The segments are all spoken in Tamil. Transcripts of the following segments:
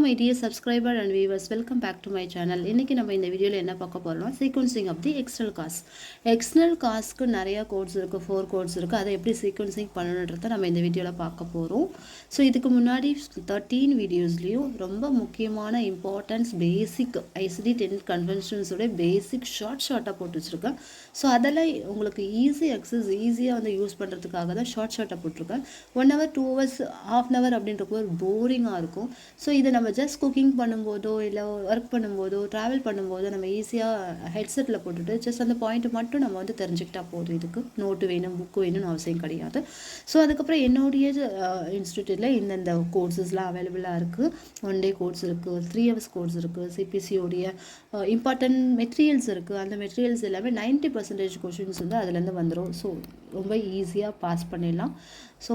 my dear subscriber and viewers, welcome back to my channel. இன்னைக்கு நம்ம இந்த வீடியோல என்ன பார்க்க போறோம்னா sequencing of the external cause. External caseக்கு நிறைய கோட்ஸ் இருக்கு, 4 கோட்ஸ் இருக்கு. அதை எப்படி sequencing பண்ணனும்ன்றத நம்ம இந்த வீடியோல பார்க்க போறோம். சோ இதுக்கு முன்னாடி 13 வீடியோஸ்லயும் ரொம்ப முக்கியமான இம்பார்ட்டன்ஸ் பேசிக் ICD-10 கன்வென்ஷன்ஸ் ஓட பேசிக் ஷார்ட்டா போட்டு வச்சிருக்கேன். சோ அதெல்லாம் உங்களுக்கு ஈஸி அக்சஸ் ஈஸியா வந்து யூஸ் பண்றதுக்காக தான் ஷார்ட்டா போட்டுருக்கேன். 1 hour 2 hours half an hour அப்படின்றப்போ போரிங்கா இருக்கும். ஸோ இதை நம்ம ஜஸ்ட் குக்கிங் பண்ணும்போதோ இல்லை ஒர்க் பண்ணும்போதோ ட்ராவல் பண்ணும்போதோ நம்ம ஈஸியாக ஹெட்செட்டில் போட்டுட்டு ஜஸ்ட் அந்த பாயிண்ட் மட்டும் நம்ம வந்து தெரிஞ்சுக்கிட்டா போதும். இதுக்கு நோட்டு வேணும் புக்கு வேணும்னு அவசியம் கிடையாது. ஸோ அதுக்கப்புறம் என்னுடைய இன்ஸ்டியூட்டில் இந்தந்த கோர்சஸ்லாம் அவைலபிளாக இருக்குது. 1 day கோர்ஸ் இருக்குது, 3 hours கோர்ஸ் இருக்குது, சிபிசியோடைய இம்பார்ட்டன்ட் மெட்டீரியல்ஸ் இருக்குது. அந்த மெட்டீரியல்ஸ் எல்லாமே 90% கொஷின்ஸ் வந்து அதுலேருந்து வந்துடும். ஸோ ரொம்ப ஈஸியாக பாஸ் பண்ணிடலாம். ஸோ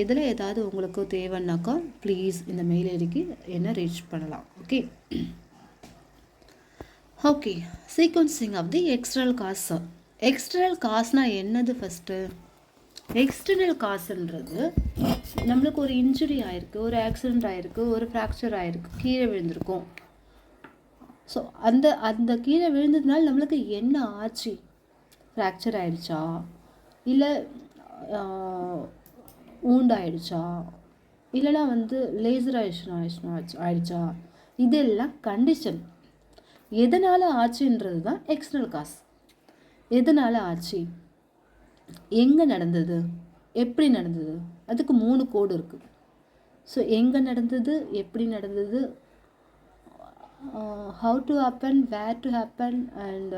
இதில் ஏதாவது உங்களுக்கு தேவைன்னாக்கா ப்ளீஸ் இந்த மெயில் ஐடிக்கு என்ன ரீச் பண்ணலாம். Okay sequencing of the external cause. External காஸ்னால் என்னது? ஃபஸ்ட்டு எக்ஸ்டர்னல் காசுன்றது நம்மளுக்கு ஒரு இன்ஜுரி ஆகிருக்கு, ஒரு ஆக்சிடெண்ட் ஆகிருக்கு, ஒரு ஃப்ராக்சர் ஆகிருக்கு, கீழே விழுந்திருக்கும். ஸோ அந்த கீழே விழுந்ததுனால நம்மளுக்கு என்ன ஆச்சு? ஃப்ராக்சர் ஆகிடுச்சா, இல்லை ஊண்டாயிடுச்சா, இல்லைனா வந்து லேசரைசேஷன் ஆயிடுச்சா? இதெல்லாம் கண்டிஷன். எதனால் ஆச்சுன்றது தான் எக்ஸ்டர்னல் காஸ். எதனால் ஆச்சு, எங்கே நடந்தது, எப்படி நடந்தது, அதுக்கு 3 கோடு இருக்குது. ஸோ எங்கே நடந்தது, எப்படி நடந்தது, how to happen, where to happen and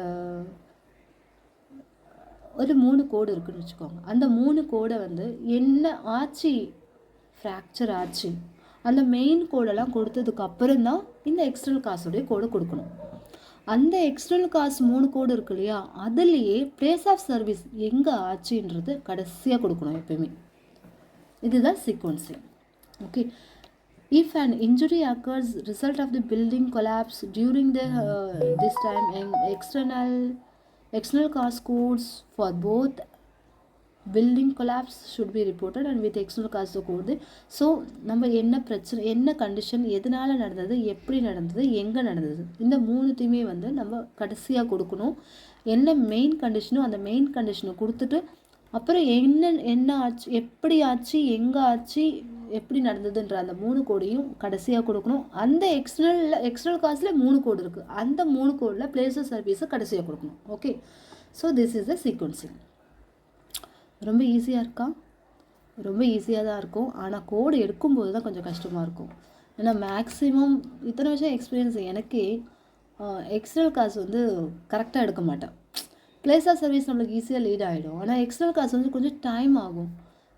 ஒரு 3 கோடு இருக்குன்னு வச்சுக்கோங்க. அந்த 3 கோடை வந்து என்ன ஆச்சு, ஃப்ராக்சர் ஆச்சு, அந்த மெயின் கோடெல்லாம் கொடுத்ததுக்கு அப்புறம் தான் இந்த எக்ஸ்டர்னல் காசுடைய கோடை கொடுக்கணும். அந்த எக்ஸ்டர்னல் காசு 3 கோடு இருக்கு இல்லையா, அதுலேயே பிளேஸ் ஆஃப் சர்வீஸ் எங்கே ஆச்சுன்றது கடைசியாக கொடுக்கணும் எப்பயுமே. இதுதான் sequencing. Okay. If an injury occurs result of the building collapse during this time, external cause codes for both building collapse should be reported and with external cause code. So நம்ம என்ன பிரச்சனை, என்ன கண்டிஷன், எதனால் நடந்தது, எப்படி நடந்தது, எங்கே நடந்தது, இந்த 3த்தையுமே வந்து நம்ம கடைசியாக கொடுக்கணும். என்ன மெயின் கண்டிஷனோ அந்த மெயின் கண்டிஷனை கொடுத்துட்டு அப்புறம் என்ன ஆச்சு, எப்படி ஆச்சு, எங்கே ஆச்சு, எப்படி நடந்ததுன்ற அந்த 3 கோடையும் கடைசியாக கொடுக்கணும். அந்த எக்ஸ்டர்னல் காசில் 3 கோடு இருக்குது. அந்த 3 கோடில் பிளேஸ் ஆஃப் சர்வீஸை கடைசியாக கொடுக்கணும். Okay. So this is the sequencing. ரொம்ப ஈஸியாக இருக்கா? ரொம்ப ஈஸியாக தான் இருக்கும். ஆனால் கோடு எடுக்கும்போது தான் கொஞ்சம் கஷ்டமாக இருக்கும். ஏன்னா மேக்ஸிமம் இத்தனை வருஷம் எக்ஸ்பீரியன்ஸ் எனக்கே எக்ஸ்டர்னல் காசு வந்து கரெக்டாக எடுக்க மாட்டேன். பிளேஸ் ஆஃப் சர்வீஸ் நம்மளுக்கு ஈஸியாக லீட் ஆகிடும். ஆனால் எக்ஸ்டர்னல் காசு வந்து கொஞ்சம் டைம் ஆகும்.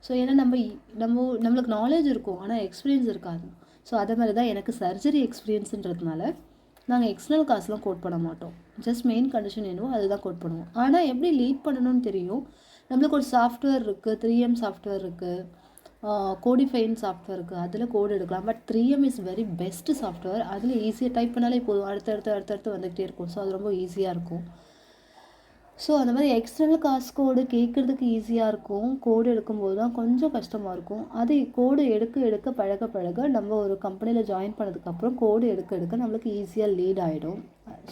ஸோ ஏன்னா நம்மளுக்கு நாலேஜ் இருக்கும் ஆனால் எக்ஸ்பீரியன்ஸ் இருக்காது. ஸோ அதே மாதிரி தான் எனக்கு சர்ஜரி எக்ஸ்பீரியன்ஸுன்றதுனால நாங்கள் எக்ஸ்டர்னல் காசுலாம் கோட் பண்ண மாட்டோம். ஜஸ்ட் மெயின் கண்டிஷன் என்னவோ அதுதான் கோட் பண்ணுவோம். ஆனால் எப்படி லீட் பண்ணணும்னு தெரியும். நம்மளுக்கு ஒரு சாஃப்ட்வேர் இருக்குது, 3M சாஃப்ட்வேர் இருக்குது, கோடிஃபைன் சாஃப்ட்வேர் இருக்குது, அதில் கோடு எடுக்கலாம். But 3M is very best software. அதில் ஈஸியாக டைப் பண்ணாலே போதும், அடுத்தடுத்து வந்துகிட்டே இருக்கும். ஸோ அது ரொம்ப ஈஸியாக இருக்கும். ஸோ அந்த மாதிரி எக்ஸ்டர்னல் காஸ் கோடு கேட்குறதுக்கு ஈஸியாக இருக்கும். கோடு எடுக்கும்போது தான் கொஞ்சம் கஷ்டமாக இருக்கும். அது கோடு எடுக்க பழக நம்ம ஒரு கம்பெனியில் ஜாயின் பண்ணதுக்கப்புறம் கோடு எடுக்க நம்மளுக்கு ஈஸியாக லீட் ஆகிடும்.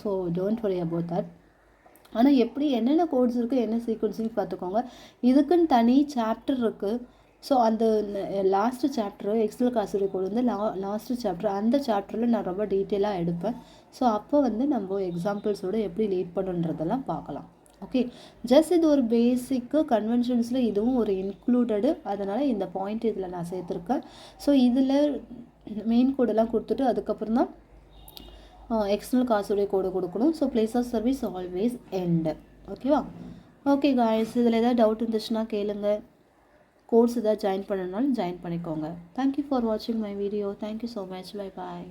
So don't worry about that. ஆனால் எப்படி என்னென்ன கோட்ஸ் இருக்குது, என்ன சீக்வன்சிங் பார்த்துக்கோங்க. இதுக்குன்னு தனி சாப்டர் இருக்குது. ஸோ அந்த லாஸ்ட்டு சாப்டர் எக்ஸ்டர்னல் காசுடைய கோடு வந்து லாஸ்ட்டு சாப்டர். அந்த சாப்டரில் நான் ரொம்ப டீட்டெயிலாக எடுப்பேன். ஸோ அப்போ வந்து நம்ம எக்ஸாம்பிள்ஸோடு எப்படி லீட் பண்ணுன்றதெல்லாம் பார்க்கலாம். ஓகே. ஜஸ்ட் இது ஒரு பேசிக்கு கன்வென்ஷன்ஸில் இதுவும் ஒரு இன்க்ளூடடு. அதனால் இந்த பாயிண்ட் இதில் நான் சேர்த்துருக்கேன். ஸோ இதில் மெயின் கோடெல்லாம் கொடுத்துட்டு அதுக்கப்புறம் தான் எக்ஸ்டர்னல் காசுடைய கோடு கொடுக்கணும். So place of service always end. ஓகேவா? ஓகே காய்ஸ், இதில் ஏதாவது டவுட் இருந்துச்சுன்னா கேளுங்க. கோர்ஸ் ஏதாவது ஜாயின் பண்ணனாலும் ஜாயின் பண்ணிக்கோங்க. தேங்க்யூ ஃபார் வாட்சிங் my video. Thank you so much. Bye bye.